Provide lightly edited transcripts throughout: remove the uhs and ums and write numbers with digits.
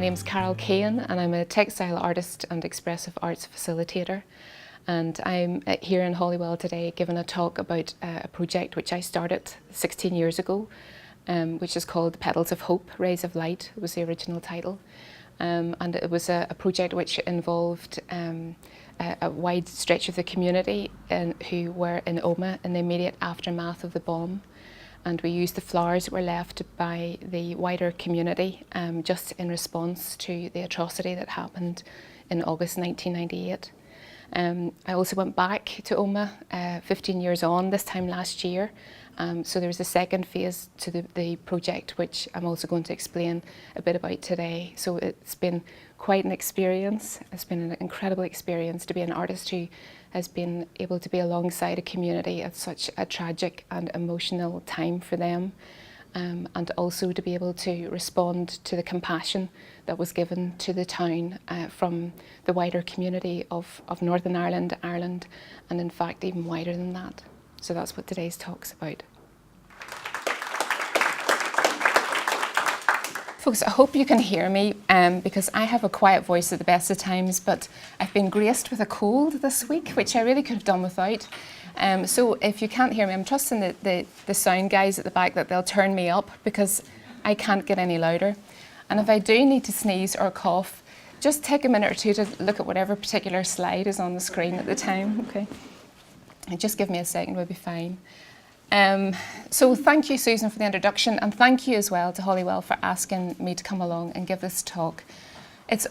name's Carole Kane and I'm a textile artist and expressive arts facilitator. And I'm here in Holywell today giving a talk about a project which I started 16 years ago, which is called Petals of Hope, Rays of Light was the original title. And it was a project which involved a wide stretch of the community who were in Omagh in the immediate aftermath of the bomb. And we used the flowers that were left by the wider community just in response to the atrocity that happened in August 1998. I also went back to Omagh 15 years on, this time last year. So there was a second phase to the project, which I'm also going to explain a bit about today. So it's been quite an experience. It's been an incredible experience to be an artist who has been able to be alongside a community at such a tragic and emotional time for them. And also to be able to respond to the compassion that was given to the town from the wider community of Northern Ireland, Ireland, and in fact even wider than that. So that's what today's talk's about. Folks, I hope you can hear me because I have a quiet voice at the best of times, but I've been graced with a cold this week, which I really could have done without. So if you can't hear me, I'm trusting the sound guys at the back that they'll turn me up because I can't get any louder. And if I do need to sneeze or cough, just take a minute or two to look at whatever particular slide is on the screen at the time, okay? And just give me a second, we'll be fine. So thank you, Susan, for the introduction, and thank you as well to Holywell for asking me to come along and give this talk. It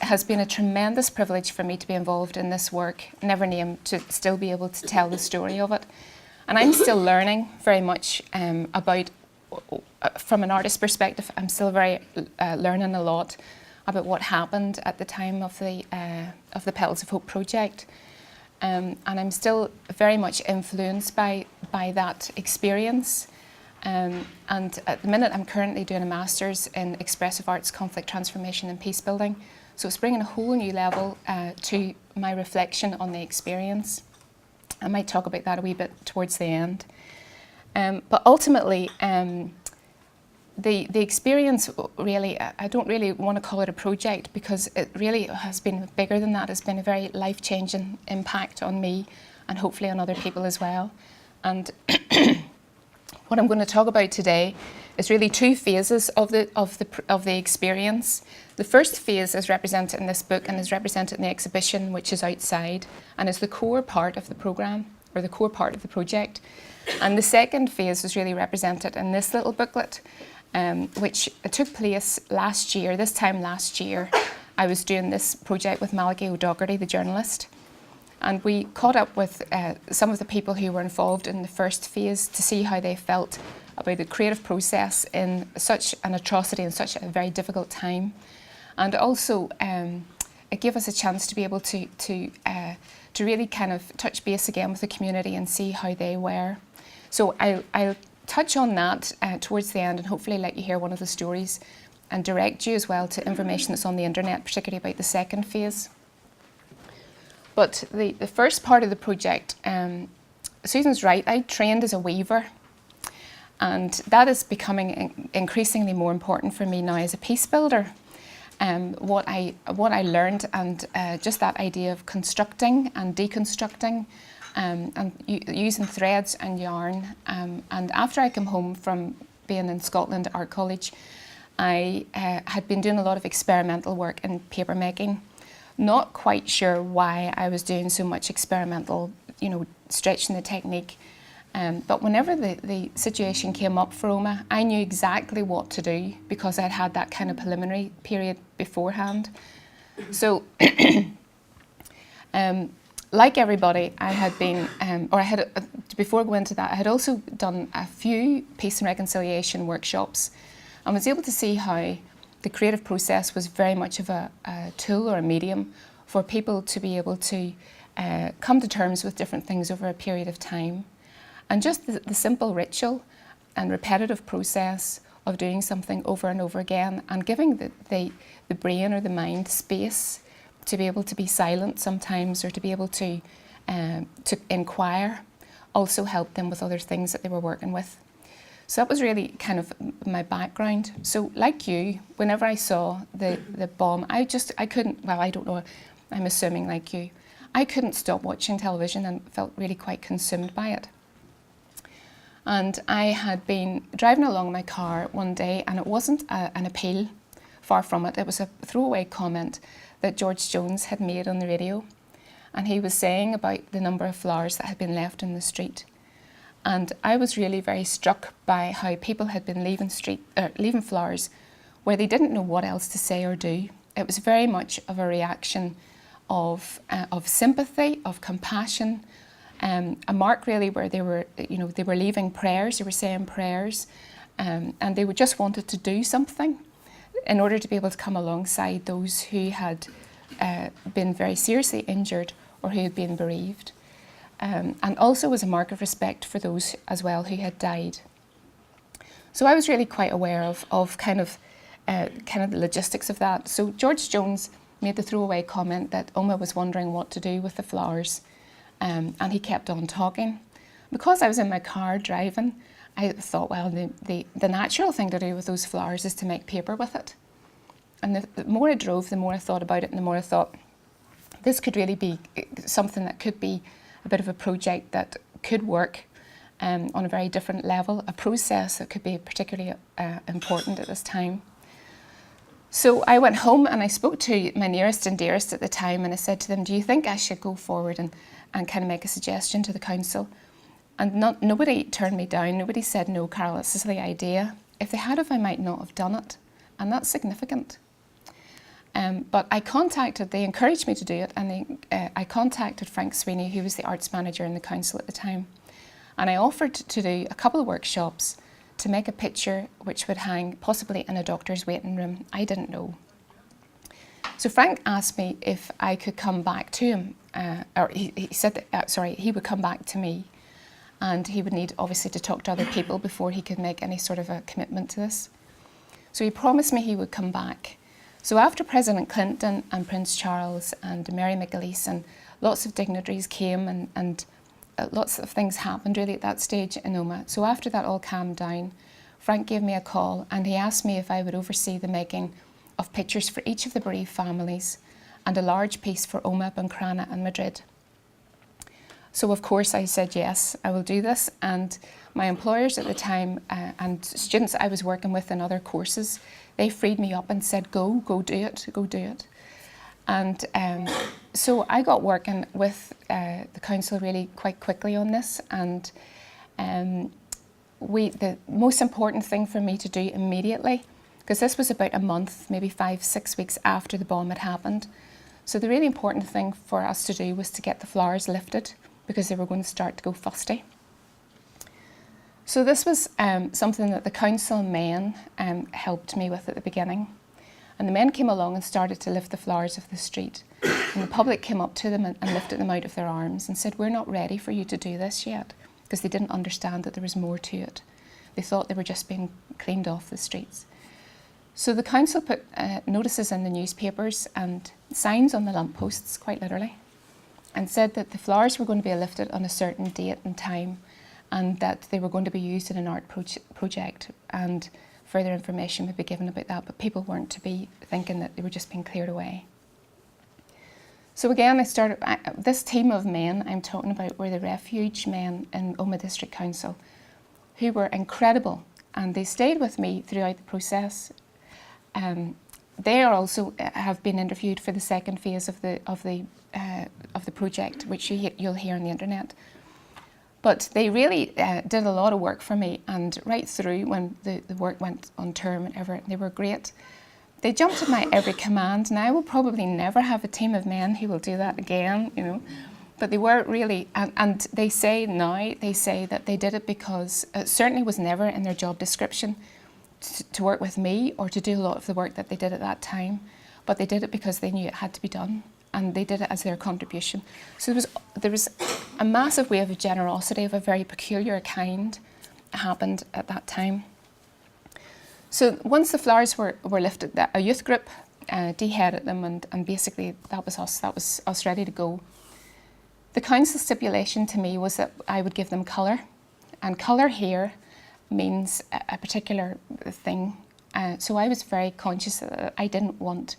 has been a tremendous privilege for me to be involved in this work, never named, to still be able to tell the story of it. And I'm still learning very much about, from an artist's perspective, I'm still learning a lot about what happened at the time of the Petals of Hope project. And I'm still very much influenced by that experience. And at the minute, I'm currently doing a master's in expressive arts, conflict transformation and peace building. So it's bringing a whole new level to my reflection on the experience. I might talk about that a wee bit towards the end. But ultimately, the experience really, I don't really want to call it a project because it really has been bigger than that. It's been a very life-changing impact on me and hopefully on other people as well. And what I'm going to talk about today is really two phases of the experience. The first phase is represented in this book and is represented in the exhibition, which is outside, and is the core part of the programme, or the core part of the project. And the second phase is really represented in this little booklet, which took place last year. This time last year, I was doing this project with Malachi O'Doherty, the journalist. And we caught up with some of the people who were involved in the first phase to see how they felt about the creative process in such an atrocity and such a very difficult time. And also, it gave us a chance to be able to really kind of touch base again with the community and see how they were. So I'll touch on that towards the end and hopefully let you hear one of the stories and direct you as well to information that's on the internet, particularly about the second phase. But the first part of the project, Susan's right, I trained as a weaver, and that is becoming increasingly more important for me now as a peace builder. What I learned and just that idea of constructing and deconstructing and using threads and yarn. And after I came home from being in Scotland at Art College, I had been doing a lot of experimental work in paper making. Not quite sure why I was doing so much experimental, stretching the technique. But whenever the situation came up for Omagh, I knew exactly what to do because I'd had that kind of preliminary period beforehand. So, like everybody, I had been, before going into that, I had also done a few peace and reconciliation workshops and was able to see how the creative process was very much of a tool or a medium for people to be able to come to terms with different things over a period of time. And just the simple ritual and repetitive process of doing something over and over again and giving the brain or the mind space to be able to be silent sometimes or to be able to inquire also helped them with other things that they were working with. So that was really kind of my background. So like you, whenever I saw the bomb, I couldn't, well, I don't know, I'm assuming like you, I couldn't stop watching television and felt really quite consumed by it. And I had been driving along in my car one day, and it wasn't an appeal, far from it. It was a throwaway comment that George Jones had made on the radio. And he was saying about the number of flowers that had been left in the street. And I was really very struck by how people had been leaving flowers where they didn't know what else to say or do. It was very much of a reaction of sympathy, of compassion, a mark really where they were leaving prayers, they were saying prayers, and they just wanted to do something in order to be able to come alongside those who had been very seriously injured or who had been bereaved. And also was a mark of respect for those as well who had died. So I was really quite aware of kind of the logistics of that. So George Jones made the throwaway comment that Omagh was wondering what to do with the flowers, and he kept on talking. Because I was in my car driving, I thought, well, the natural thing to do with those flowers is to make paper with it. And the more I drove, the more I thought about it, and the more I thought, this could really be something that could be a bit of a project that could work on a very different level, a process that could be particularly important at this time. So I went home and I spoke to my nearest and dearest at the time, and I said to them, do you think I should go forward and kind of make a suggestion to the council? And nobody turned me down. Nobody said, no, Carole, this is the idea. If they had, I might not have done it. And that's significant. But they encouraged me to do it, and I contacted Frank Sweeney, who was the arts manager in the council at the time. And I offered to do a couple of workshops to make a picture which would hang possibly in a doctor's waiting room. I didn't know. So Frank asked me if I could come back to him, or he said that, he would come back to me, and he would need obviously to talk to other people before he could make any sort of a commitment to this. So he promised me he would come back. So after President Clinton and Prince Charles and Mary McAleese and lots of dignitaries came and lots of things happened really at that stage in Omagh. So after that all calmed down, Frank gave me a call and he asked me if I would oversee the making of pictures for each of the bereaved families and a large piece for Omagh, Buncrana and Madrid. So of course I said yes, I will do this, and my employers at the time and students I was working with in other courses, they freed me up and said, go do it. And so I got working with the council really quite quickly on this, and the most important thing for me to do immediately, because this was about a month, maybe 5-6 weeks after the bomb had happened, so the really important thing for us to do was to get the flowers lifted, because they were going to start to go fusty. So this was something that the council men helped me with at the beginning. And the men came along and started to lift the flowers off the street. And the public came up to them and lifted them out of their arms and said, we're not ready for you to do this yet, because they didn't understand that there was more to it. They thought they were just being cleaned off the streets. So the council put notices in the newspapers and signs on the lampposts, quite literally, and said that the flowers were going to be lifted on a certain date and time, and that they were going to be used in an art project, and further information would be given about that, but people weren't to be thinking that they were just being cleared away. So again, this team of men I'm talking about were the refuge men in Omagh District Council, who were incredible, and they stayed with me throughout the process. They are also have been interviewed for the second phase of the project, which you'll hear on the internet. But they really did a lot of work for me, and right through when the work went on term and everything, they were great. They jumped at my every command, and I will probably never have a team of men who will do that again, you know. But they were really, and they say now, they say that they did it because it certainly was never in their job description to work with me or to do a lot of the work that they did at that time, but they did it because they knew it had to be done, and they did it as their contribution. So there was a massive wave of generosity of a very peculiar kind happened at that time. So once the flowers were lifted, a youth group deheaded them, and basically that was us ready to go. The council stipulation to me was that I would give them colour, and colour here means a particular thing. So I was very conscious that I didn't want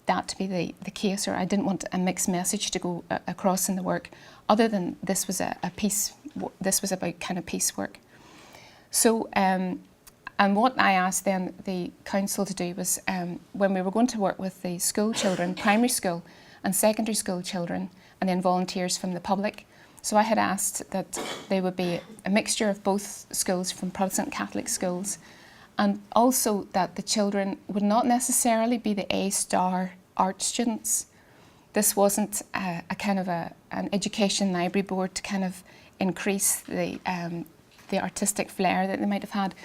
that to be the case, or I didn't want a mixed message to go across in the work, other than this was a piece, this was about kind of peace work. So, and what I asked then the council to do was, when we were going to work with the school children, primary school and secondary school children, and then volunteers from the public, so I had asked that they would be a mixture of both schools, from Protestant Catholic schools, and also that the children would not necessarily be the A-star art students. This wasn't a kind of an education library board to kind of increase the artistic flair that they might have had.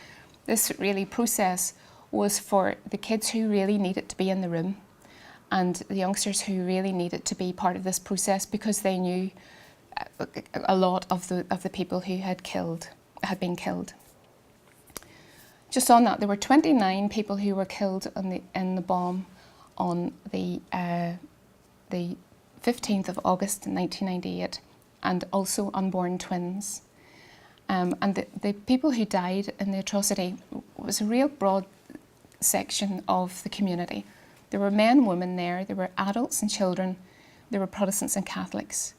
This really process was for the kids who really needed to be in the room, and the youngsters who really needed to be part of this process, because they knew a lot of the people who had been killed. Just on that, there were 29 people who were killed in the bomb on the 15th of August 1998, and also unborn twins. And the people who died in the atrocity was a real broad section of the community. There were men and women there were adults and children, there were Protestants and Catholics.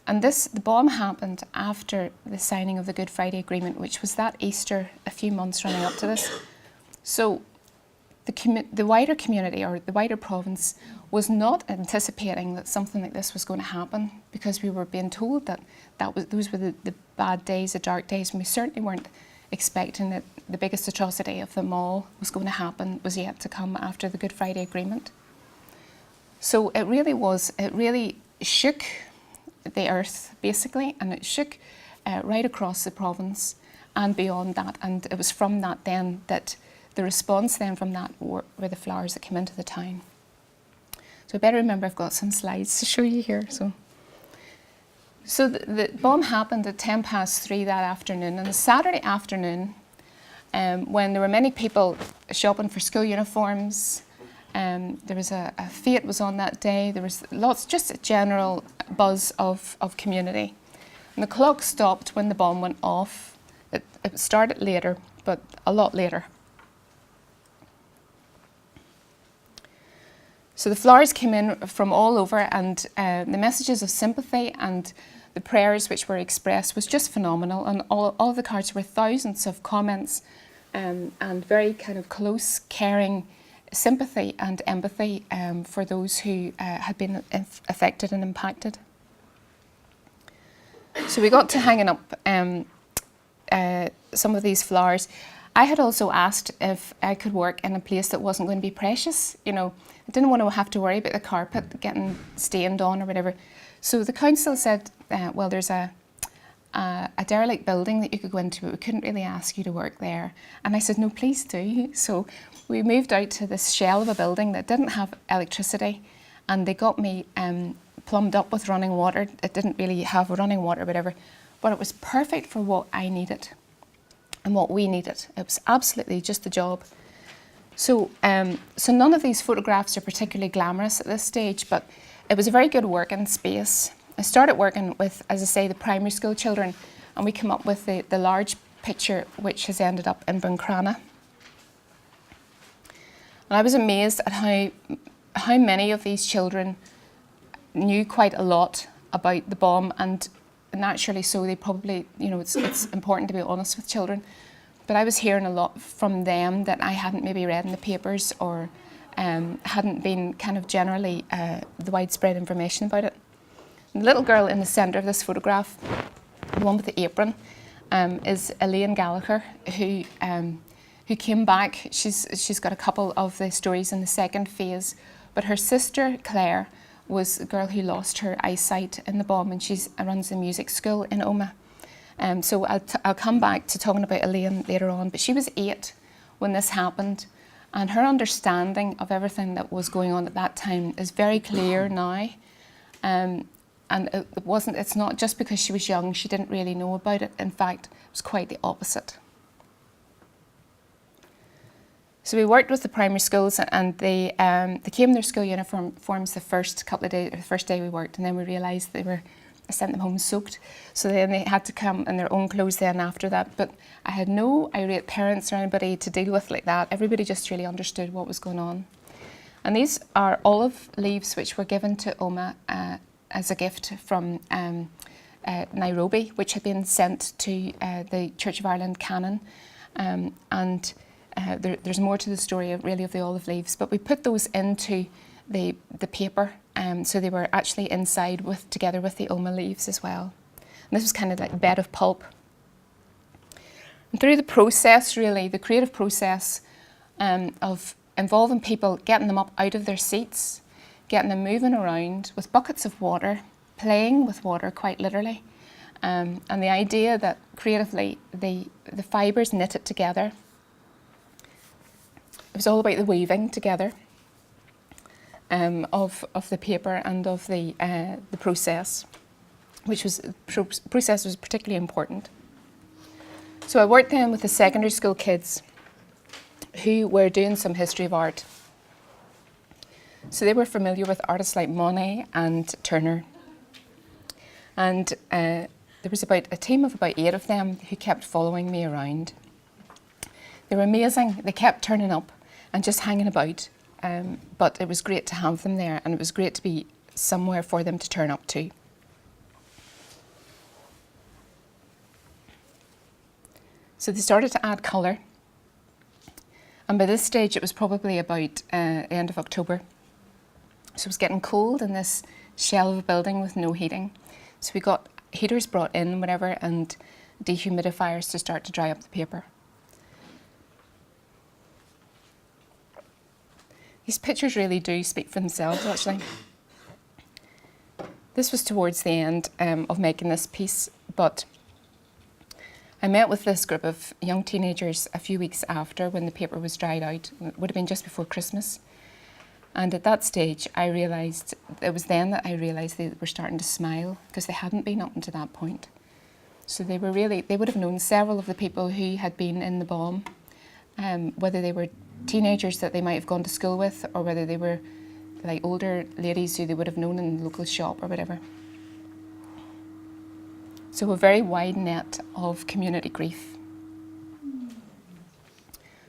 And the bomb happened after the signing of the Good Friday Agreement, which was that Easter, a few months running up to this. So the wider community, or the wider province, was not anticipating that something like this was going to happen, because we were being told that those were the bad days, the dark days, and we certainly weren't expecting that the biggest atrocity of them all was going to happen, was yet to come after the Good Friday Agreement. So it really shook the earth, basically, and it shook right across the province and beyond that. And it was from that then that the response then from that were the flowers that came into the town. So I better remember I've got some slides to show you here. So the bomb happened at 3:10 that afternoon, and the Saturday afternoon, when there were many people shopping for school uniforms, there was a fete was on that day. There was just a general buzz of community. And the clock stopped when the bomb went off. It started later, but a lot later. So the flowers came in from all over, and the messages of sympathy and the prayers which were expressed was just phenomenal. And all the cards were thousands of comments and very kind of close, caring sympathy and empathy for those who had been affected and impacted. So we got to hanging up some of these flowers. I had also asked if I could work in a place that wasn't going to be precious. You know, I didn't want to have to worry about the carpet getting stained on or whatever. So the council said, well, there's a derelict building that you could go into, but we couldn't really ask you to work there. And I said, no, please do. So we moved out to this shell of a building that didn't have electricity, and they got me plumbed up with running water. It didn't really have running water or whatever, but it was perfect for what I needed and what we needed. It was absolutely just the job. So, so none of these photographs are particularly glamorous at this stage, but it was a very good working space. I started working with, as I say, the primary school children, and we came up with the large picture which has ended up in Buncrana. And I was amazed at how many of these children knew quite a lot about the bomb, and naturally so they probably, you know, it's important to be honest with children, but I was hearing a lot from them that I hadn't maybe read in the papers, or hadn't been kind of generally the widespread information about it. The little girl in the centre of this photograph, the one with the apron, is Elaine Gallagher, who came back. She's got a couple of the stories in the second phase, but her sister Claire was a girl who lost her eyesight in the bomb, and she runs a music school in Omagh. So I'll come back to talking about Elaine later on, but she was 8 when this happened, and her understanding of everything that was going on at that time is very clear now. And it's not just because she was young, she didn't really know about it. In fact, it was quite the opposite. So we worked with the primary schools, and they came in their school uniforms the first couple of days, the first day we worked, and then we realised they were I sent them home soaked. So then they had to come in their own clothes then after that. But I had no irate parents or anybody to deal with like that. Everybody just really understood what was going on. And these are olive leaves which were given to Omagh as a gift from Nairobi, which had been sent to the Church of Ireland canon. There's more to the story of the olive leaves, but we put those into the paper, so they were actually inside together with the Omagh leaves as well. And this was kind of like a bed of pulp. And through the process, really, the creative process of involving people, getting them up out of their seats, getting them moving around with buckets of water, playing with water quite literally, and the idea that creatively the fibres knitted together. It was all about the weaving together of the paper and of the process, process was particularly important. So I worked then with the secondary school kids who were doing some history of art. So they were familiar with artists like Monet and Turner. And there was about a team of about 8 of them who kept following me around. They were amazing. They kept turning up and just hanging about. But it was great to have them there, and it was great to be somewhere for them to turn up to. So they started to add colour. And by this stage, it was probably about the end of October. So it was getting cold in this shell of a building with no heating. So we got heaters brought in, whatever, and dehumidifiers to start to dry up the paper. These pictures really do speak for themselves, actually. This was towards the end of making this piece, but I met with this group of young teenagers a few weeks after when the paper was dried out. It would have been just before Christmas. And at that stage, it was then that I realised they were starting to smile, because they hadn't been up until that point. So they would have known several of the people who had been in the bomb, whether they were teenagers that they might have gone to school with, or whether they were like older ladies who they would have known in the local shop or whatever. So a very wide net of community grief.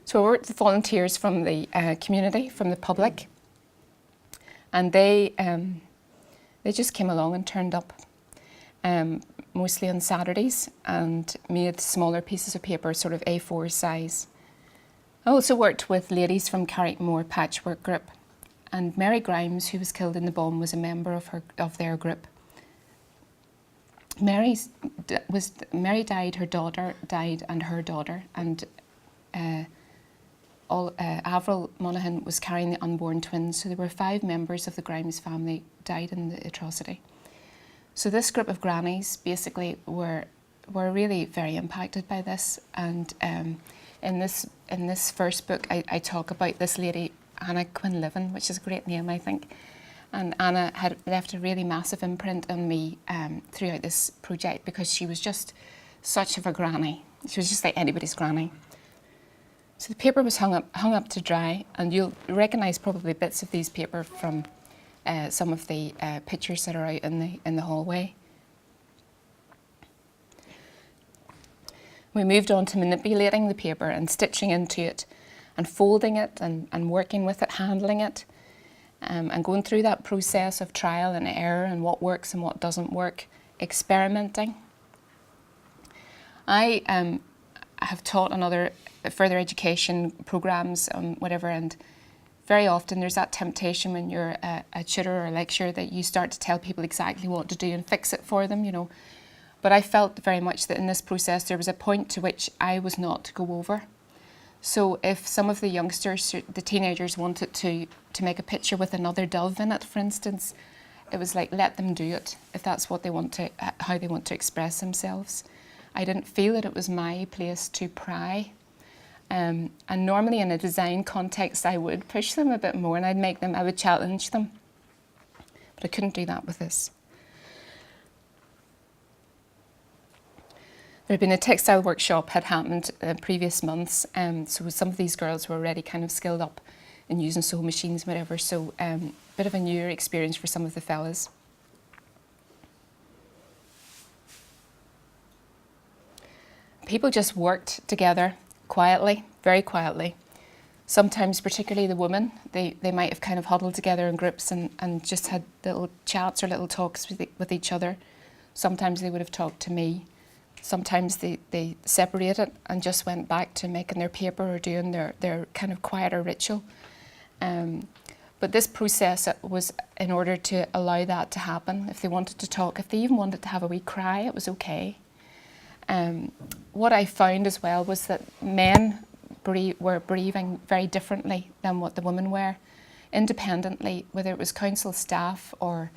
So I worked with volunteers from the community, from the public, and they just came along and turned up, mostly on Saturdays, and made smaller pieces of paper, sort of A4 size. I also worked with ladies from Carrickmore Patchwork Group, and Mary Grimes, who was killed in the bomb, was a member of their group. Mary died, her daughter died, and her daughter, and Avril Monaghan was carrying the unborn twins, so there were 5 members of the Grimes family died in the atrocity. So this group of grannies basically were really very impacted by this, and in this first book I talk about this lady, Anna Quinlivan, which is a great name, I think. And Anna had left a really massive imprint on me throughout this project, because she was just such of a granny. She was just like anybody's granny. So the paper was hung up to dry, and you'll recognise probably bits of these paper from some of the pictures that are out in the hallway. We moved on to manipulating the paper and stitching into it and folding it and working with it, handling it, and going through that process of trial and error and what works and what doesn't work, experimenting. I have taught on other further education programmes and whatever, and very often there's that temptation when you're a tutor or a lecturer that you start to tell people exactly what to do and fix it for them, you know. But I felt very much that in this process there was a point to which I was not to go over. So if some of the youngsters, the teenagers, wanted to make a picture with another dove in it, for instance, it was like, let them do it if that's what they want to, how they want to express themselves. I didn't feel that it was my place to pry. And normally in a design context I would push them a bit more, and I would challenge them. But I couldn't do that with this. There had been a textile workshop had happened previous months, so some of these girls were already kind of skilled up in using sewing machines, whatever, so a bit of a newer experience for some of the fellas. people just worked together quietly, very quietly. Sometimes, particularly the women, they might have kind of huddled together in groups and just had little chats or little talks with each other. Sometimes they would have talked to me. Sometimes they separated and just went back to making their paper or doing their kind of quieter ritual. But this process was in order to allow that to happen. If they wanted to talk, if they even wanted to have a wee cry, it was okay. What I found as well was that men were bereaving very differently than what the women were, independently, whether it was council staff or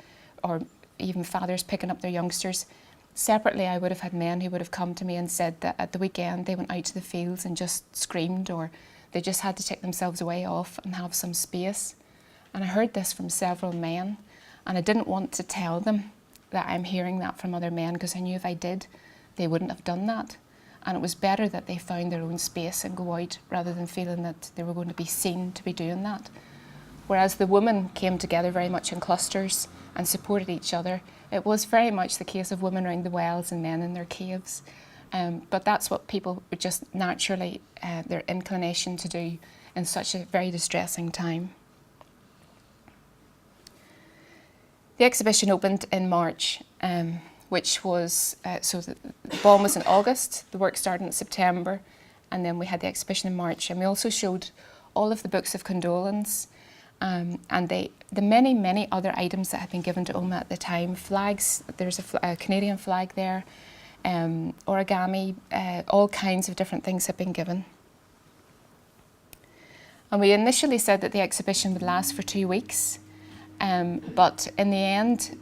even fathers picking up their youngsters. Separately, I would have had men who would have come to me and said that at the weekend they went out to the fields and just screamed, or they just had to take themselves away off and have some space. And I heard this from several men, and I didn't want to tell them that I'm hearing that from other men, because I knew if I did, they wouldn't have done that. And it was better that they found their own space and go out rather than feeling that they were going to be seen to be doing that. Whereas the women came together very much in clusters and supported each other. It was very much the case of women around the wells and men in their caves. But that's what people would just naturally, their inclination to do in such a very distressing time. The exhibition opened in March, which was, so the ball was in August, the work started in September, and then we had the exhibition in March. And we also showed all of the books of condolence and the many, many other items that had been given to Omagh at the time. Flags, there's a Canadian flag there, origami, all kinds of different things had been given. And we initially said that the exhibition would last for 2 weeks, but in the end,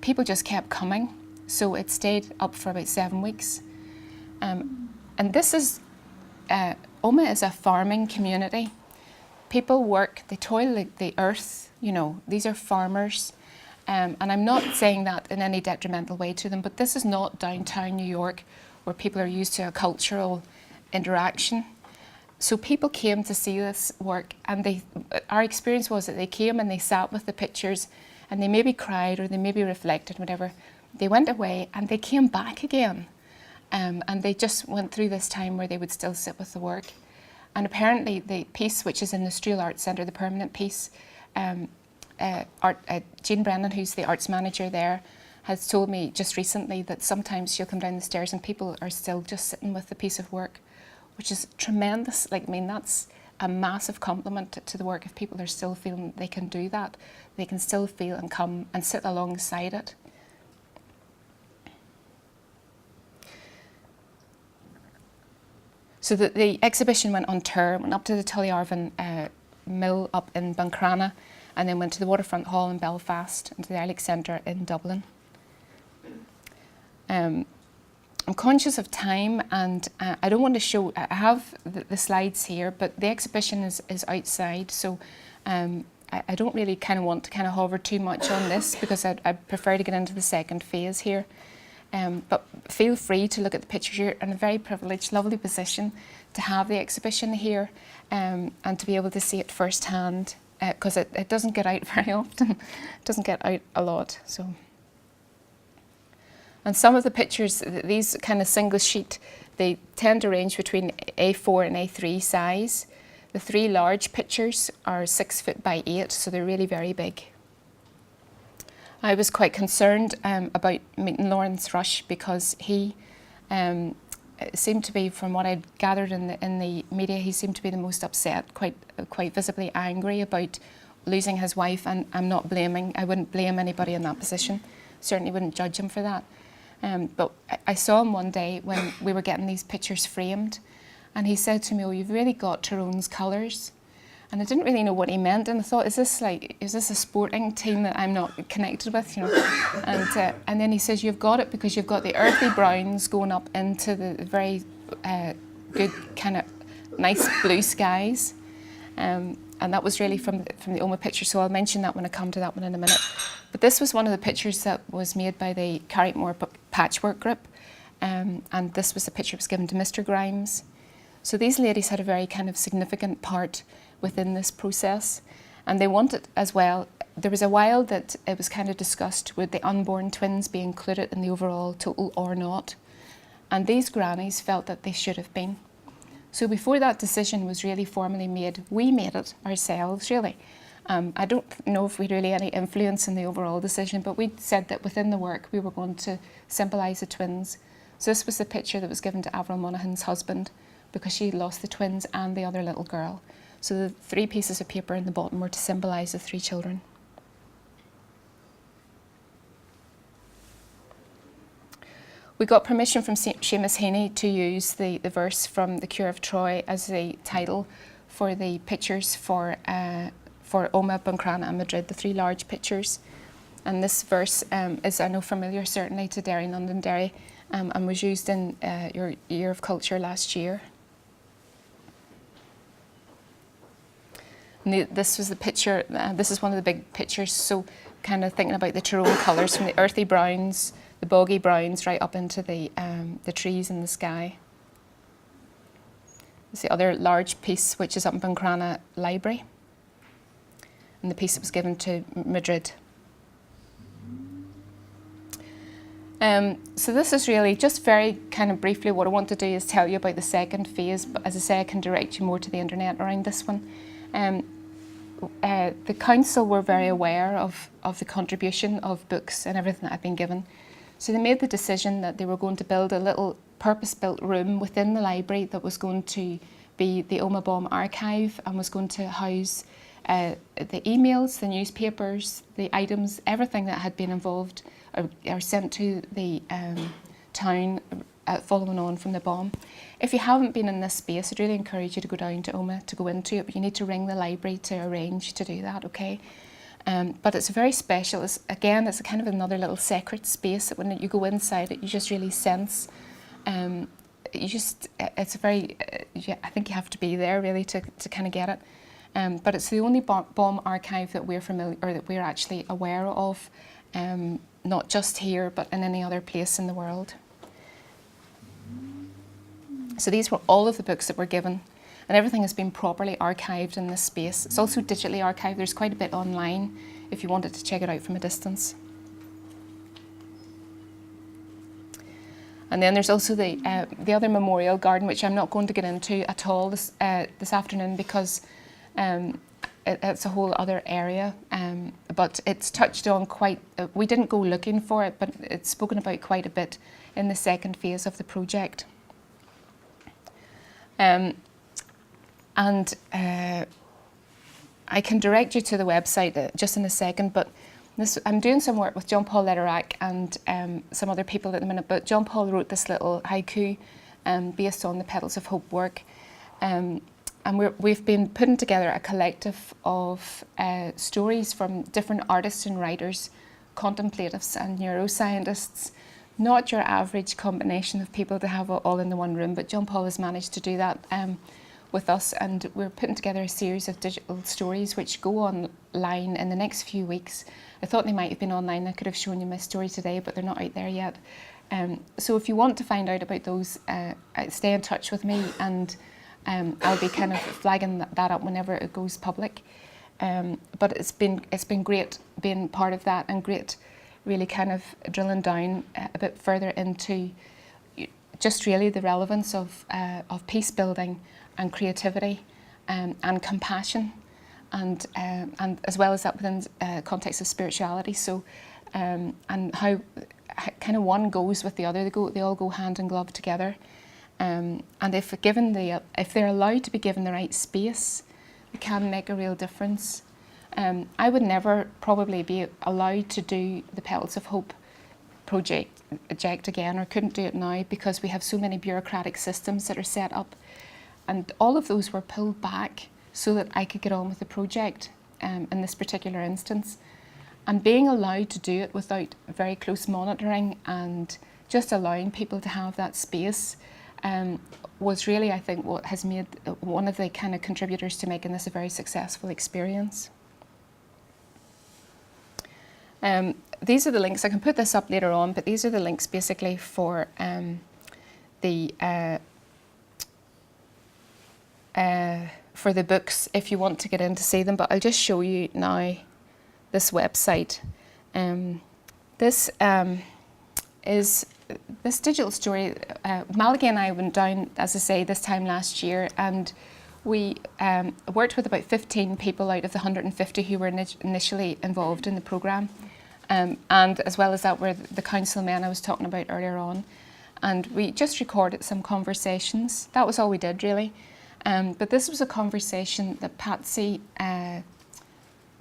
people just kept coming. So it stayed up for about 7 weeks. And this is, Omagh is a farming community. People work, they toil the earth, you know, these are farmers. And I'm not saying that in any detrimental way to them, but this is not downtown New York where people are used to a cultural interaction. So people came to see this work, and our experience was that they came and they sat with the pictures and they maybe cried or they maybe reflected, whatever. They went away and they came back again. And they just went through this time where they would still sit with the work. And apparently the piece, which is in the Strual Arts Centre, the permanent piece, Jean Brennan, who's the arts manager there, has told me just recently that sometimes she'll come down the stairs and people are still just sitting with the piece of work, which is tremendous. Like, I mean, that's a massive compliment to the work if people are still feeling they can do that. They can still feel and come and sit alongside it. So the exhibition went on tour, went up to the Tullyarvan Mill up in Buncrana, and then went to the Waterfront Hall in Belfast and to the Ilex Centre in Dublin. I'm conscious of time, and I don't want to show, I have the slides here, but the exhibition is outside, so I don't really kind of want to kind of hover too much on this, because I prefer to get into the second phase here. But feel free to look at the pictures. You're in a very privileged, lovely position to have the exhibition here and to be able to see it firsthand, because it doesn't get out very often. It doesn't get out a lot. So, and some of the pictures, these kind of single sheet, they tend to range between A4 and A3 size. The 3 large pictures are 6 foot by 8, so they're really very big. I was quite concerned about meeting Lawrence Rush, because he seemed to be, from what I'd gathered in the media, he seemed to be the most upset, quite visibly angry about losing his wife. And I'm not blaming, I wouldn't blame anybody in that position. Certainly wouldn't judge him for that. But I saw him one day when we were getting these pictures framed, and he said to me, "Oh, you've really got Tyrone's colours." And I didn't really know what he meant, and I thought, is this a sporting team that I'm not connected with, you know? And then he says, "You've got it because you've got the earthy browns going up into the very good kind of nice blue skies." And that was really from the Omagh picture, so I'll mention that when I come to that one in a minute. But this was one of the pictures that was made by the Carrickmore Patchwork Group, and this was the picture that was given to Mr. Grimes. So these ladies had a very kind of significant part within this process, and they wanted as well, there was a while that it was kind of discussed, would the unborn twins be included in the overall total or not? and these grannies felt that they should have been. So before that decision was really formally made, we made it ourselves, really. I don't know if we had really any influence in the overall decision, but we said that within the work we were going to symbolise the twins. So this was the picture that was given to Avril Monaghan's husband, because she lost the twins and the other little girl. So the 3 pieces of paper in the bottom were to symbolise the 3 children. We got permission from Seamus Heaney to use the verse from The Cure of Troy as the title for the pictures for Omagh, Buncrana and Madrid, the 3 large pictures. And this verse is, I know, familiar certainly to Derry, Londonderry, and was used in your Year of Culture last year. And this was the picture, this is one of the big pictures, so kind of thinking about the Tyrone colours, from the earthy browns, the boggy browns, right up into the trees and the sky. There's the other large piece, which is up in Buncrana Library, and the piece that was given to Madrid. So this is really just very kind of briefly what I want to do is tell you about the second phase, but as I say, I can direct you more to the internet around this one. The council were very aware of the contribution of books and everything that I've been given. So they made the decision that they were going to build a little purpose-built room within the library that was going to be the Omagh Bomb archive and was going to house the emails, the newspapers, the items, everything that had been involved or sent to the town following on from the bomb. If you haven't been in this space, I'd really encourage you to go down to Omagh to go into it, but you need to ring the library to arrange to do that, okay? But it's very special. It's a kind of another little sacred space that when you go inside it, you just really sense. It's a very. I think you have to be there really to kind of get it. But it's the only bomb archive that we're familiar or that we're actually aware of, not just here but in any other place in the world. So these were all of the books that were given. And everything has been properly archived in this space. It's also digitally archived. There's quite a bit online if you wanted to check it out from a distance. And then there's also the other memorial garden, which I'm not going to get into at all this afternoon because it's a whole other area. But it's touched on quite. We didn't go looking for it, but it's spoken about quite a bit in the second phase of the project. And I can direct you to the website just in a second, but I'm doing some work with John Paul Lederach and some other people at the minute, but John Paul wrote this little haiku based on the Petals of Hope work. And we've been putting together a collective of stories from different artists and writers, contemplatives and neuroscientists, not your average combination of people to have all in the one room, but John Paul has managed to do that with us, and we're putting together a series of digital stories which go online in the next few weeks. I thought they might have been online. I could have shown you my story today, but they're not out there yet. So if you want to find out about those, stay in touch with me, and I'll be kind of flagging that up whenever it goes public. But it's been great being part of that, and great really kind of drilling down a bit further into just really the relevance of peace building and creativity and compassion, and as well as that within context of spirituality. So and how kind of one goes with the other. They all go hand in glove together. And if they're allowed to be given the right space, it can make a real difference. I would never probably be allowed to do the Petals of Hope project again, or couldn't do it now, because we have so many bureaucratic systems that are set up. And all of those were pulled back so that I could get on with the project in this particular instance. And being allowed to do it without very close monitoring and just allowing people to have that space was really, I think, what has made one of the kind of contributors to making this a very successful experience. These are the links. I can put this up later on, but these are the links basically for the books if you want to get in to see them. But I'll just show you now this website. This is this digital story, Malachi and I went down, as I say, this time last year, and we worked with about 15 people out of the 150 who were initially involved in the programme. And as well as that were the council men I was talking about earlier on. And we just recorded some conversations. That was all we did, really. But this was a conversation that Patsy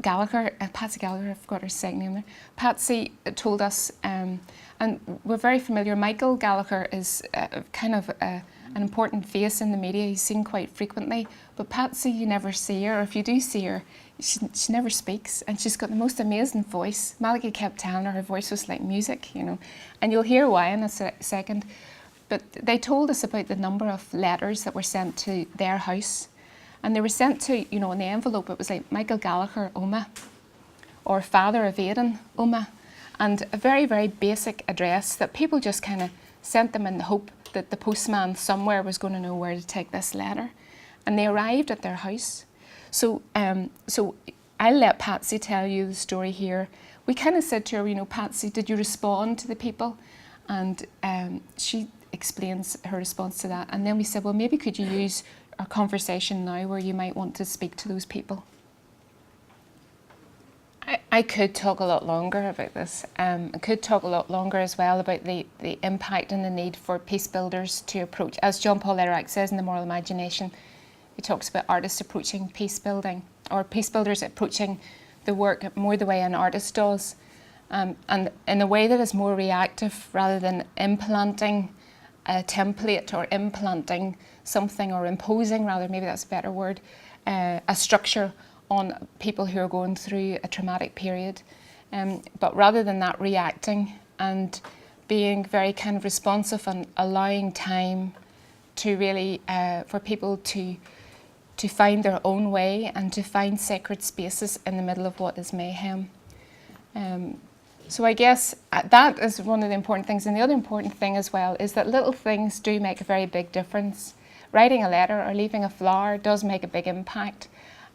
Gallagher, I forgot her second name there. Patsy told us, and we're very familiar. Michael Gallagher is kind of an important face in the media. He's seen quite frequently. But Patsy, you never see her. Or if you do see her, she never speaks. And she's got the most amazing voice. Malachi kept telling her voice was like music, you know. And you'll hear why in a second. But they told us about the number of letters that were sent to their house. And they were sent to, you know, in the envelope, it was like Michael Gallagher, Omagh, or Father of Aidan, Omagh, and a very, very basic address that people just kind of sent them in the hope that the postman somewhere was going to know where to take this letter. And they arrived at their house. So I'll let Patsy tell you the story here. We kind of said to her, you know, Patsy, did you respond to the people? And she explains her response to that. And then we said, well, maybe could you use our conversation now where you might want to speak to those people? I could talk a lot longer about this. I could talk a lot longer as well about the impact and the need for peace builders to approach. As John Paul Lederach says in The Moral Imagination, he talks about artists approaching peace building, or peace builders approaching the work more the way an artist does, and in a way that is more reactive rather than implanting a template or implanting something, or imposing rather, maybe that's a better word, a structure on people who are going through a traumatic period. But rather than that, reacting and being very kind of responsive and allowing time to really, for people to find their own way and to find sacred spaces in the middle of what is mayhem. So I guess that is one of the important things. And the other important thing as well is that little things do make a very big difference. Writing a letter or leaving a flower does make a big impact.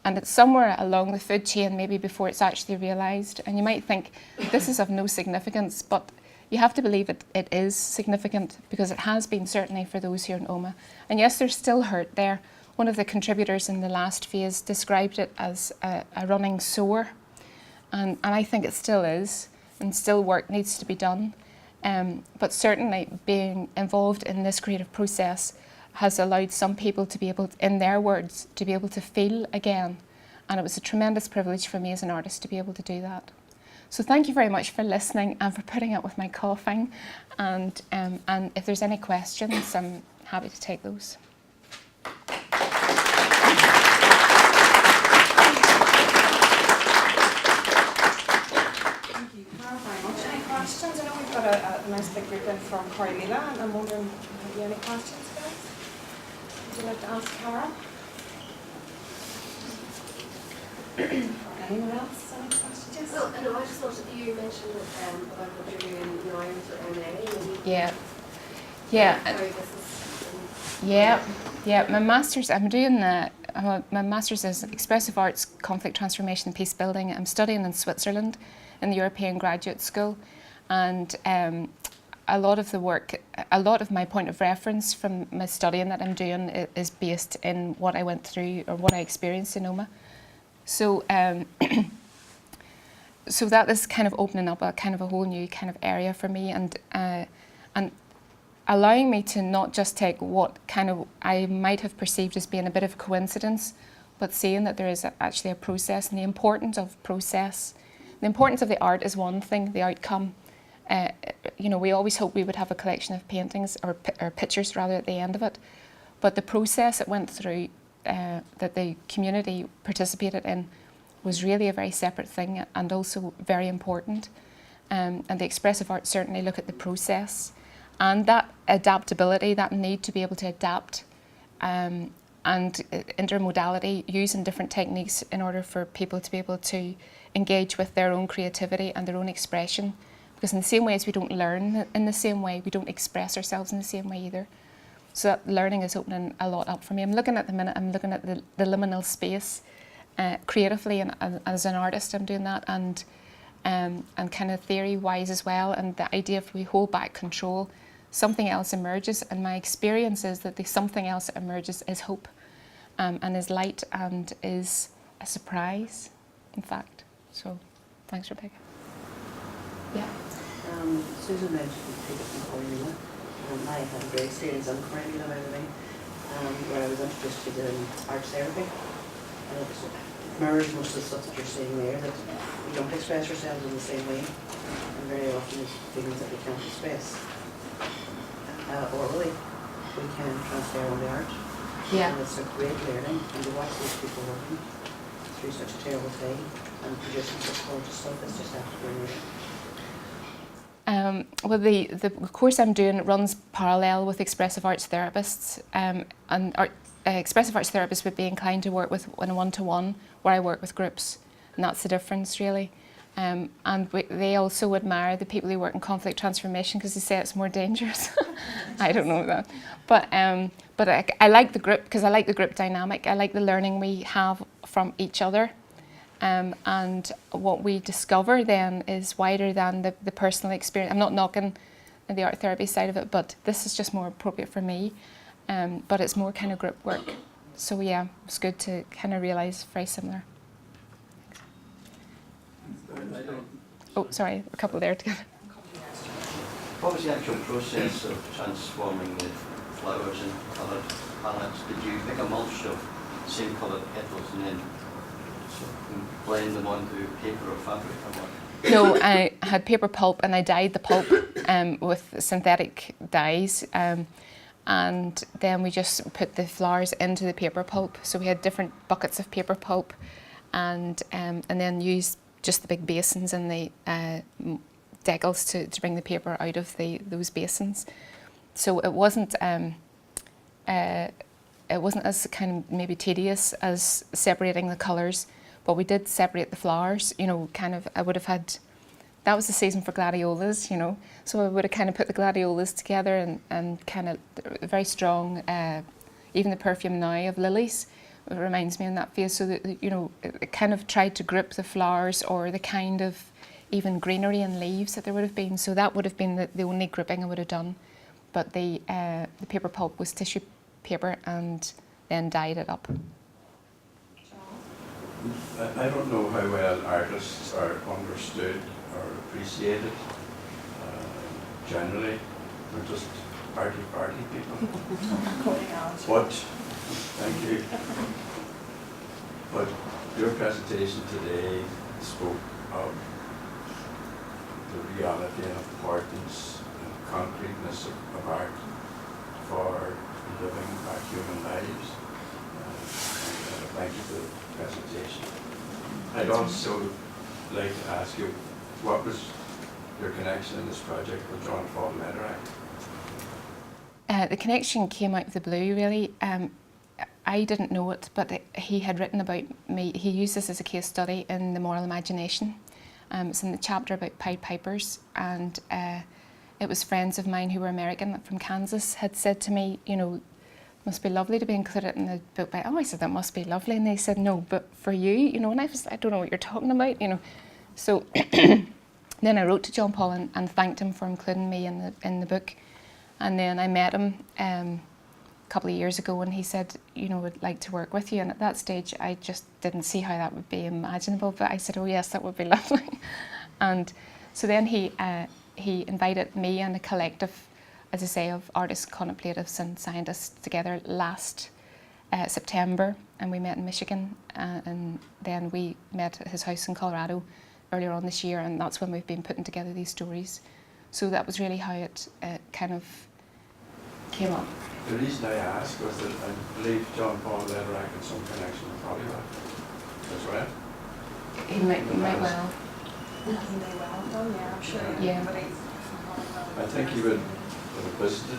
And it's somewhere along the food chain, maybe before it's actually realised. And you might think this is of no significance, but you have to believe it is significant, because it has been, certainly for those here in Omagh. And yes, there's still hurt there. One of the contributors in the last phase described it as a running sore. And I think it still is. And still work needs to be done. But certainly being involved in this creative process has allowed some people to be able, in their words, to be able to feel again. And it was a tremendous privilege for me as an artist to be able to do that. So thank you very much for listening and for putting up with my coughing. And if there's any questions, I'm happy to take those. Questions? I know we've got a nice big group in from Corrymila, and I'm wondering, have you any questions, guys? Would you like to ask Carole? Anyone else? Any questions? Well, no, I just wanted, you mentioned about what you're doing now for MA. Yeah. My master's, I'm doing my master's is expressive arts, conflict transformation, and peace building. I'm studying in Switzerland in the European Graduate School. And a lot of the work, a lot of my point of reference from my studying that I'm doing is based in what I went through or what I experienced in Omagh. So, so that is kind of opening up a kind of a whole new kind of area for me, and allowing me to not just take what kind of I might have perceived as being a bit of a coincidence, but seeing that there is actually a process, and the importance of process. The importance of the art is one thing, the outcome. You know, we always hope we would have a collection of paintings or pictures rather at the end of it, but the process it went through that the community participated in was really a very separate thing, and also very important. And the expressive arts certainly look at the process and that adaptability, that need to be able to adapt, and intermodality, using different techniques in order for people to be able to engage with their own creativity and their own expression. Because in the same way as we don't learn in the same way, we don't express ourselves in the same way either. So that learning is opening a lot up for me. I'm looking at the liminal space creatively, and as an artist I'm doing that, and kind of theory-wise as well. And the idea if we hold back control, something else emerges, and my experience is that the something else that emerges is hope, and is light, and is a surprise, in fact. So, thanks, Rebecca. Yeah. Susan mentioned Peter from Cornwall. I had a great experience on Cornwall, by the way, where I was introduced to the art therapy. And it mirrors most of the stuff that you're saying there, that we don't express ourselves in the same way. And very often it's feelings that we can't express orally. We can transfer on the art. Yeah. And it's a great learning, and to watch these people working through such a terrible thing and producing such gorgeous stuff, it's just absolutely amazing. Well, the course I'm doing runs parallel with expressive arts therapists, and expressive arts therapists would be inclined to work with in a one-to-one, where I work with groups, and that's the difference really. And they also admire the people who work in conflict transformation because they say it's more dangerous. I don't know that, but I like the group because I like the group dynamic. I like the learning we have from each other. And what we discover then is wider than the personal experience. I'm not knocking the art therapy side of it, but this is just more appropriate for me. But it's more kind of group work. So yeah, it's good to kind of realise very similar. Oh, sorry, a couple there together. What was the actual process of transforming the flowers in coloured palettes? Did you make a mulch of same coloured petals and then blend them onto paper or fabric or what? No, I had paper pulp and I dyed the pulp with synthetic dyes, and then we just put the flowers into the paper pulp. So we had different buckets of paper pulp, and then used just the big basins and the deckles to bring the paper out of those basins. So it wasn't as kind of maybe tedious as separating the colours. But we did separate the flowers, you know, kind of, I would have had, that was the season for gladiolas, you know, so I would have kind of put the gladiolas together and kind of very strong, even the perfume now of lilies, it reminds me in that phase, so that, you know, it kind of tried to grip the flowers or the kind of even greenery and leaves that there would have been, so that would have been the only gripping I would have done. But the paper pulp was tissue paper and then dyed it up. I don't know how well artists are understood or appreciated. Generally, they're just arty people. But, thank you. But your presentation today spoke of the reality and importance and concreteness of art for living our human lives. Thank you for the presentation. I'd also like to ask you, what was your connection in this project with John Paul Lederach? The connection came out of the blue, really. I didn't know it, but he had written about me. He used this as a case study in The Moral Imagination. It's in the chapter about Pied Pipers, and it was friends of mine who were American from Kansas had said to me, you know, must be lovely to be included in the book by, oh, I said, that must be lovely. And they said, no, but for you know, and I was, I don't know what you're talking about, you know. So then I wrote to John Paul and thanked him for including me in the book. And then I met him a couple of years ago, and he said, you know, would like to work with you. And at that stage, I just didn't see how that would be imaginable. But I said, oh yes, that would be lovely. And so then he invited me and a collective, as I say, of artists, contemplatives and scientists together last September, and we met in Michigan, and then we met at his house in Colorado earlier on this year, and that's when we've been putting together these stories. So that was really how it kind of came up. The reason I asked was that I believe John Paul Lederach had some connection with Hollywood as well. He might well. He may well have done, yeah, I'm sure. Yeah. I think he would have visited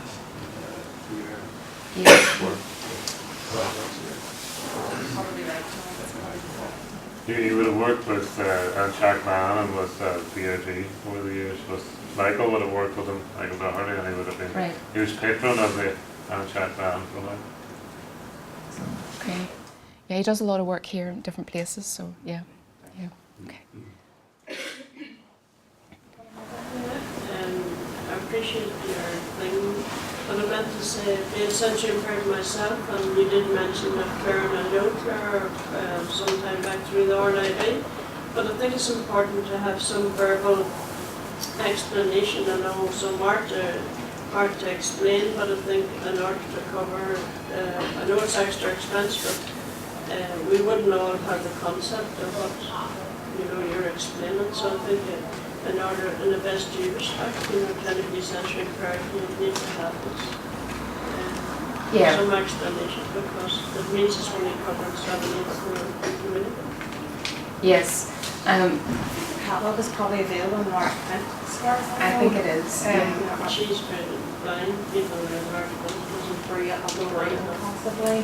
here. Yeah. Work with projects here. Probably right. You would have worked with Jack Mann and with BRG over the years. Michael would have worked with him, Michael Doherty, and he would have been Right. huge patron of the Jack Mann for a while. Okay. Yeah, he does a lot of work here in different places, so yeah. Okay. I'm appreciate your thing. But I meant to say, being such impaired myself, and you did mention that Claire and I know Claire sometime back through the RNIB, but I think it's important to have some verbal explanation. I know some hard to explain, but I think in order to cover, I know it's extra expense, but we wouldn't all have the concept of what you're explaining. So I think in order, in the best due respect, clinically sensory impaired, you need to have this. Some explanation, because it means it's only covering 7/8 of the community. Yes. Catalog is probably available in our print store. I think it is. She's blind, people in our doesn't Free up the way possibly.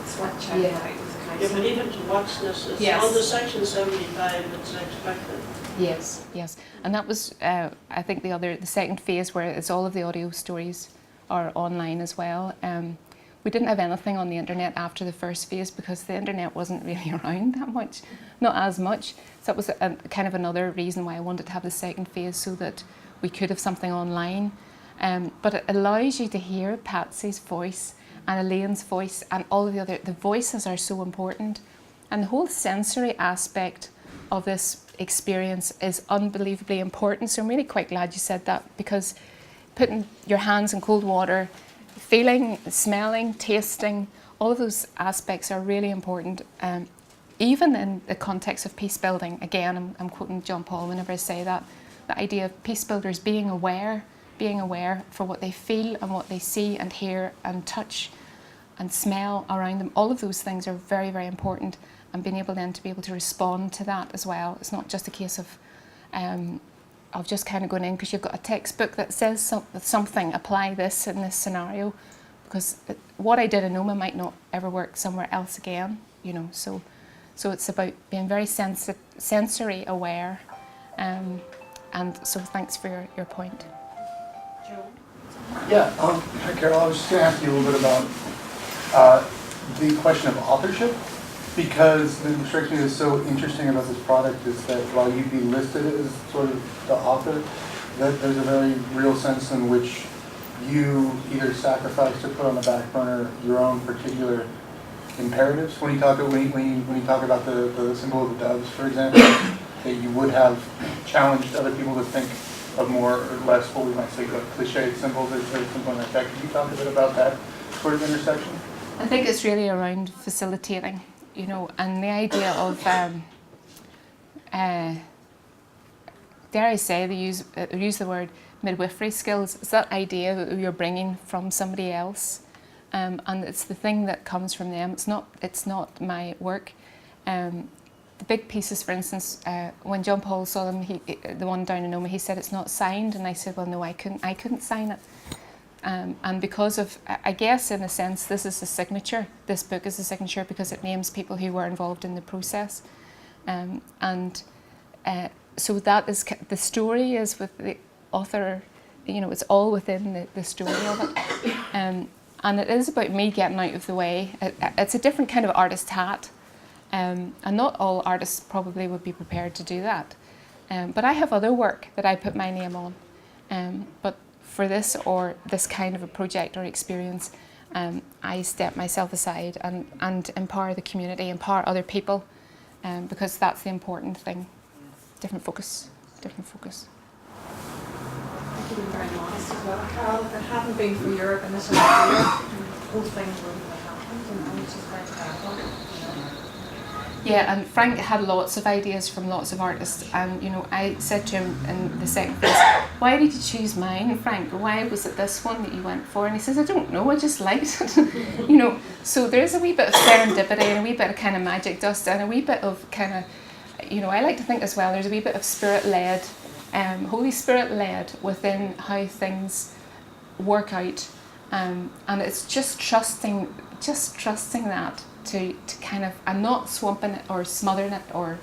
Switch out Yeah. with the Yeah, council. but even to watch this, it's Yes. on the section 75, it's expected. Yes, yes. And that was, I think, the second phase where it's all of the audio stories are online as well. We didn't have anything on the internet after the first phase because the internet wasn't really around that much, not as much. So that was kind of another reason why I wanted to have the second phase, so that we could have something online. But it allows you to hear Patsy's voice and Elaine's voice, and all of the voices are so important. And the whole sensory aspect of this experience is unbelievably important. So I'm really quite glad you said that, because putting your hands in cold water, feeling, smelling, tasting, all of those aspects are really important. Even in the context of peace building, again, I'm quoting John Paul whenever I say that, the idea of peace builders being aware for what they feel and what they see and hear and touch and smell around them. All of those things are very, very important, and being able then to be able to respond to that as well. It's not just a case of just kind of going in because you've got a textbook that says something, apply this in this scenario, because what I did in Omagh might not ever work somewhere else again, so it's about being very sensory aware, and so thanks for your point. Yeah, Carole, I was just going to ask you a little bit about the question of authorship, because the strikes me as so interesting about this product is that while you'd be listed as sort of the author, that there's a very real sense in which you either sacrifice or put on the back burner your own particular imperatives. When you talk about the symbol of the doves, for example, that you would have challenged other people to think of more or less, what we might say, cliched symbols or something like that. Can you talk a bit about that sort of intersection? I think it's really around facilitating, and the idea of, dare I say, they use the word midwifery skills. It's that idea that you're bringing from somebody else, and it's the thing that comes from them. It's not my work. The big pieces, for instance, when John Paul saw them, the one down in Omagh, he said it's not signed, and I said, well, no, I couldn't sign it. And because of, I guess in a sense, this is a signature. This book is a signature because it names people who were involved in the process, so that is the story is with the author. It's all within the story of it, and it is about me getting out of the way. It's a different kind of artist hat. And not all artists probably would be prepared to do that. But I have other work that I put my name on. But for this or this kind of a project or experience, I step myself aside and empower the community, empower other people, because that's the important thing. Different focus. Thank you for being very honest as well, Carole. If it hadn't been for your initial idea, those things wouldn't have happened, which is very powerful. Yeah, and Frank had lots of ideas from lots of artists, and I said to him in the second phase, why did you choose mine, Frank? Why was it this one that you went for? And he says, I don't know, I just liked it. So there's a wee bit of serendipity and a wee bit of kind of magic dust and a wee bit of kind of, I like to think as well, there's a wee bit of spirit-led, Holy Spirit-led within how things work out, and it's just trusting that to kind of, and not swamping it or smothering it or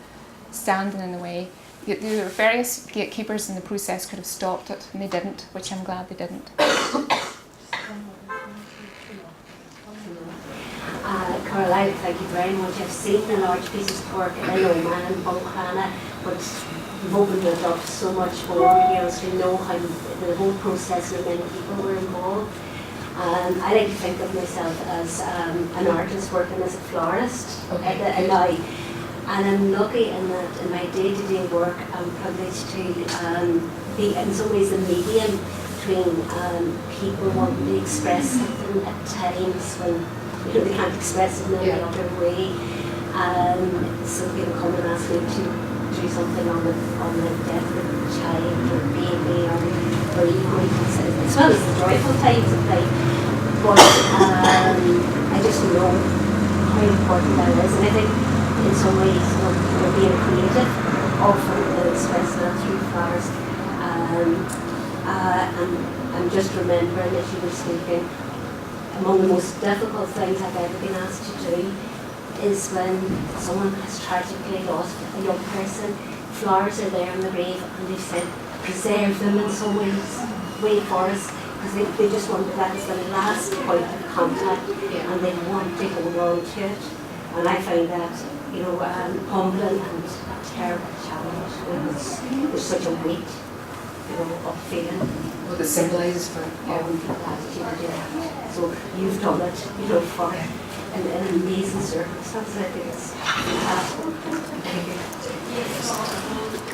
standing in the way. There were various gatekeepers in the process could have stopped it, and they didn't, which I'm glad they didn't. Carole, thank you very much. I've seen the large pieces of work in Omagh and Buncrana but you've opened it up so much more, to know how the whole process where many people were involved. I like to think of myself as an artist working as a florist. And I'm lucky in that in my day-to-day work I'm privileged to be in some ways the medium between people wanting to express something at times when they can't express it in any other way. So people come and ask me to do something on the death of a child or baby or as well as the joyful times of life. But I just know how important that is, and I think in some ways, being a creative, often expressing that through flowers. And I'm just remembering as you were speaking, among the most difficult things I've ever been asked to do is when someone has tragically lost a young person. Flowers are there in the grave, and they've said, preserve them in some ways, wait for us, because they just want that as the last point of contact, and they want to hold on to it. And I find that, humbling and a terrible challenge. There's such a weight, of feeling. What it symbolises for So you've done it, for an amazing circumstance. I think it's fantastic. Thank you.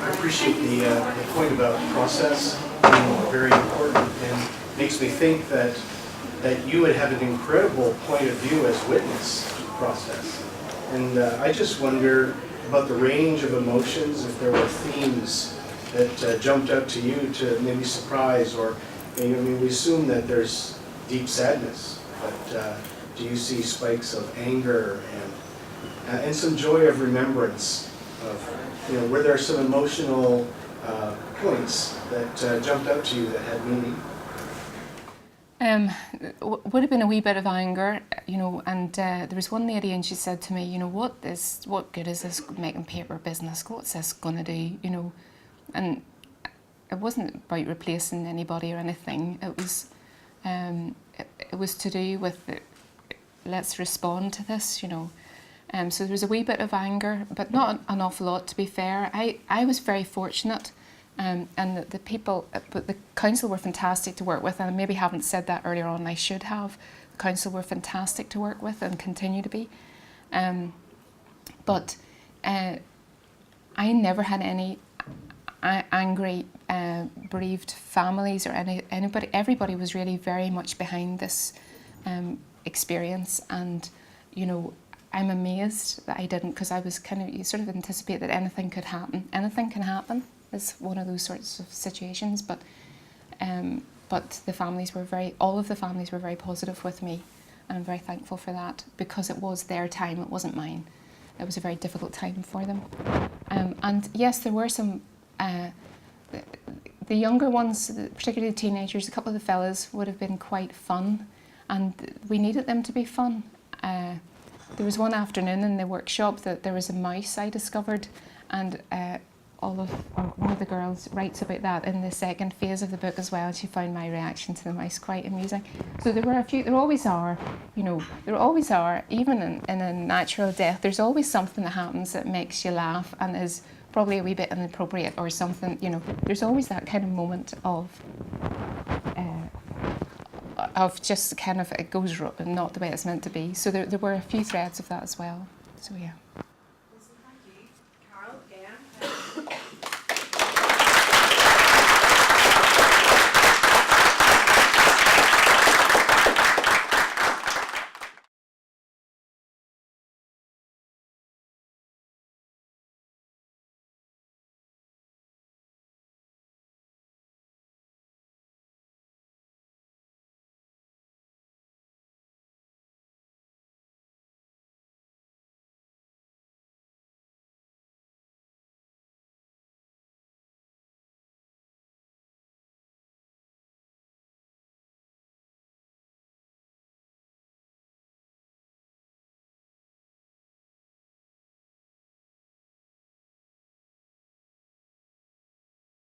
I appreciate the point about process being very important, and makes me think that you would have an incredible point of view as witness to the process. And I just wonder about the range of emotions, if there were themes that jumped out to you to maybe surprise, or we assume that there's deep sadness, but do you see spikes of anger and some joy of remembrance of, were there some emotional points that jumped out to you that had meaning? Would have been a wee bit of anger, and there was one lady and she said to me, what good is this making paper business? What's this going to do, And it wasn't about replacing anybody or anything. It was to do with let's respond to this, So there was a wee bit of anger, but not an awful lot, to be fair. I was very fortunate. And the people, but the council were fantastic to work with, and I maybe haven't said that earlier on, I should have. The council were fantastic to work with and continue to be. But I never had any angry, bereaved families or anybody. Everybody was really very much behind this experience, and I'm amazed that I didn't, because I was you sort of anticipate that anything could happen. Anything can happen. It's one of those sorts of situations, but the families were all of the families were very positive with me, and I'm very thankful for that, because it was their time, it wasn't mine. It was a very difficult time for them. And yes, there were some, the younger ones, particularly the teenagers, a couple of the fellas would have been quite fun, and we needed them to be fun. There was one afternoon in the workshop that there was a mouse I discovered, and one of the girls writes about that in the second phase of the book as well, and she found my reaction to the mouse quite amusing. So there were a few, there always are, even in a natural death, there's always something that happens that makes you laugh and is probably a wee bit inappropriate or something, there's always that kind of moment of just kind of, it goes not the way it's meant to be. So there were a few threads of that as well, so yeah.